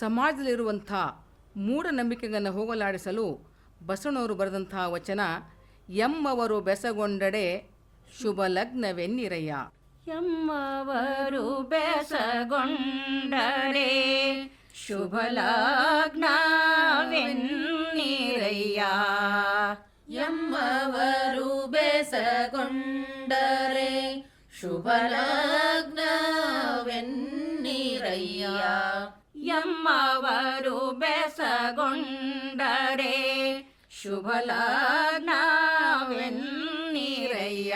ಸಮಾಜದಲ್ಲಿರುವಂಥ ಮೂಢನಂಬಿಕೆಗಳನ್ನು ಹೋಗಲಾಡಿಸಲು ಬಸವಣ್ಣವರು ಬರೆದಂಥ ವಚನ ಎಮ್ಮವರು ಬೆಸಗೊಂಡಡೆ ಶುಭ ಲಗ್ನವೆನ್ನಿರಯ್ಯ. ಎಮ್ಮವರು ಬೆಸಗೊಂಡರೆ ಶುಭ ಲಗ್ನವೆನ್ನಿರಯ್ಯ. ಎಮ್ಮವರು ಬೆಸಗೊಂಡರೆ ಶುಭ ಲಗ್ನವೆನ್ನಿರಯ್ಯ. ಎಮ್ಮವರು ಬೆಸಗೊಂಡರೆ ಶುಭ ಲಗ್ನವೆನ್ನಿರಯ್ಯ.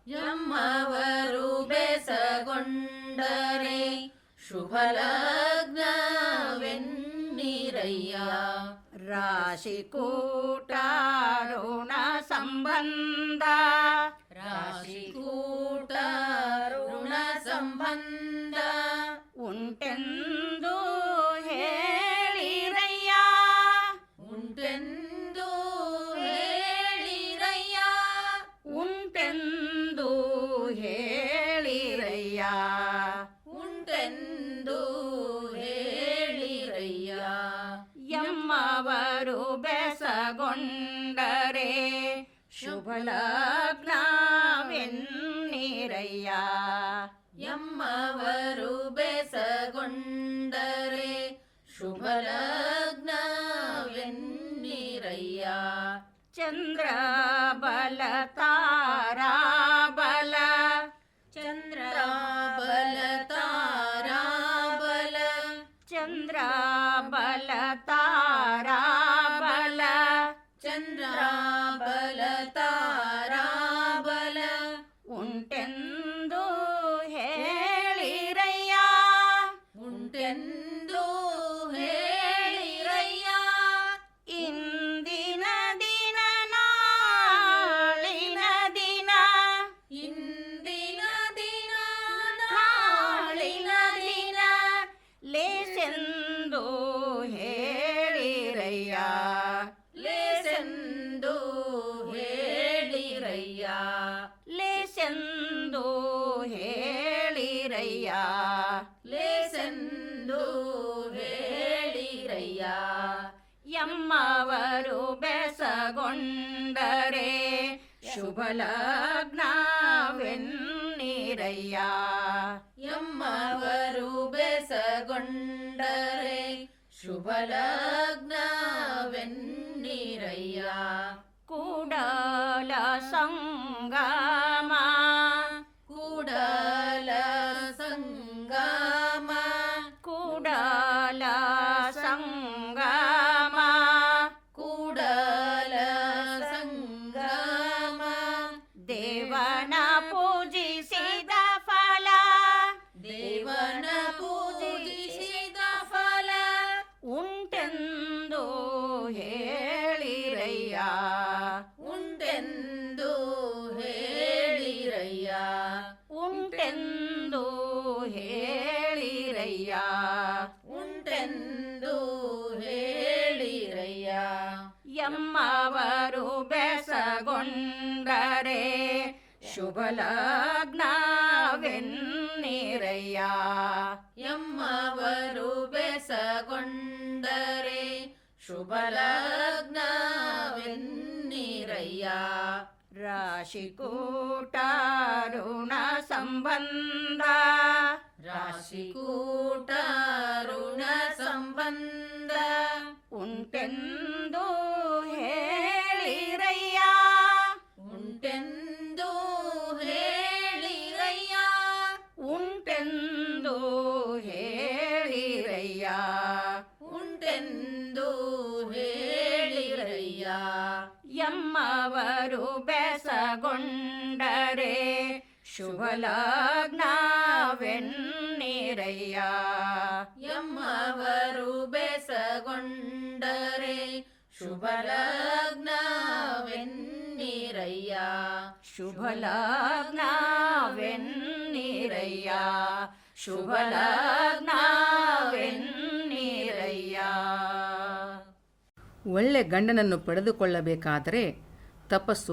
ಎಮ್ಮವರು ಬೆಸಗೊಂಡರೆ ಶುಭ ಲಗ್ನವೆನ್ನಿರಯ್ಯ. ರಾಶಿಕೂಟ ಋಣ ಸಂಬಂಧ ರಾಶಿಕೂಟ ಋಣ ಸಂಬಂಧ ಉಂಟೆಂದು ಹೇಳಿರಯ್ಯ. ಉಂಟೆಂದು ಹೇಳಿರಯ್ಯ. ಉಂಟೆಂದು ಹೇಳಿರಯ್ಯ. ಉಂಟೆಂದು ಹೇಳಿರಯ್ಯ. ಎಮ್ಮವರು ಬೆಸಗೊಂಡರೆ ಶುಭ ಲಗ್ನವೆನ್ನಿರಯ್ಯ. ಎಮ್ಮವರು ಬೆಸಗೊಂಡರೆ ಶುಭ ಲಗ್ನವೆನ್ನಿರಯ್ಯ. ಚಂದ್ರ ಬಲ ತಾರಾ ಬಲ. ಚಂದ್ರ ಬಲ ತಾರಾ ಬಲ. ಚಂದ್ರ ಬಲ ತಾರಾ ಬಲ. ಚಂದ್ರ ಬಲ ತಾರಾ ಬಲ. ಉಂಟೆಂದು ಹೇಳಿರಯ್ಯ. ಉಂಟೆಂದು ಹೇಳಿರಯ್ಯ. ಇಂದಿನ ದಿನ ನಾಳಿನ ದಿನ. ಇಂದಿನ ದಿನ ನಾಳಿನ ದಿನ. ಲೇಸೆಂದು ಹೇಳಿರಯ್ಯ. ಲೇಸೆಂದು ಹೇಳಿರಯ್ಯ. ಲೇಸೆಂದು ಹೇಳಿರಯ್ಯ. ಲೇಸೆಂದು ಹೇಳಿರಯ್ಯ. ಎಮ್ಮವರು ಬೆಸಗೊಂಡರೆ ಶುಭ ಲಗ್ನವೆನ್ನಿರಯ್ಯ. ಎಮ್ಮವರು ಬೆಸಗೊಂಡರೆ ಶುಭ ಲಗ್ನವೆನ್ನಿರಯ್ಯ. ಕೂಡಲ ಸಂಗಮ. ಕೂಡಲ ಸಂಗಮ. ಕೂಡಲ ಸಂಗಮ. ಕೂಡಲ ಸಂಗಮ. ದೇವನ ಪೂಜಿಸಿದ ಫಲ. ದೇವನ ಪೂಜಿಸಿದ ಫಲ. ಉಂಟೆಂದು ಹೇಳಿರಯ್ಯ. ಉಂಟೆಂದು ಹೇಳಿರಯ್ಯ. ಉಂಟೆಂದು ಹೇಳಿರಯ್ಯ. ಉಂಟೆಂದು ಹೇಳಿರಯ್ಯ. ಎಮ್ಮವರು ಬೆಸಗೊಂಡರೆ ಶುಭ ಲಗ್ನವೆನ್ನಿರಯ್ಯ. ಎಮ್ಮವರು ಬೆಸಗೊಂಡರೆ ಶುಭ ಲಗ್ನವೆನ್ನಿರಯ್ಯ. ರಾಶಿಕೂಟ ಋಣ ಸಂಬಂಧ. ರಾಶಿಕೂಟ ಋಣ ಸಂಬಂಧ ಉಂಟೆಂದು ಹೇಳಿರಯ್ಯ. ಉಂಟೆಂದು ಹೇಳಿರಯ್ಯ. ಉಂಟೆಂದು ಹೇಳಿರಯ್ಯ. ಉಂಟೆಂದು ಹೇಳಿರಯ್ಯ. ಎಮ್ಮವರು ಬೆಸಗೊಂಡರೆ ಶುಭ ಲಗ್ನವೆನ್ನಿರಯ್ಯ. ಎಮ್ಮವರು ಬೆಸಗೊಂಡರೆ ಶುಭ ಲಗ್ನವೆನ್ನಿರಯ್ಯ. ಶುಭ ಲಗ್ನವೆನ್ನಿರಯ್ಯ. ಶುಭ ಲಗ್ನವೆನ್ನಿರಯ್ಯ. ಒಳ್ಳೆ ಗಂಡನನ್ನು ಪಡೆದುಕೊಳ್ಳಬೇಕಾದರೆ ತಪಸ್ಸು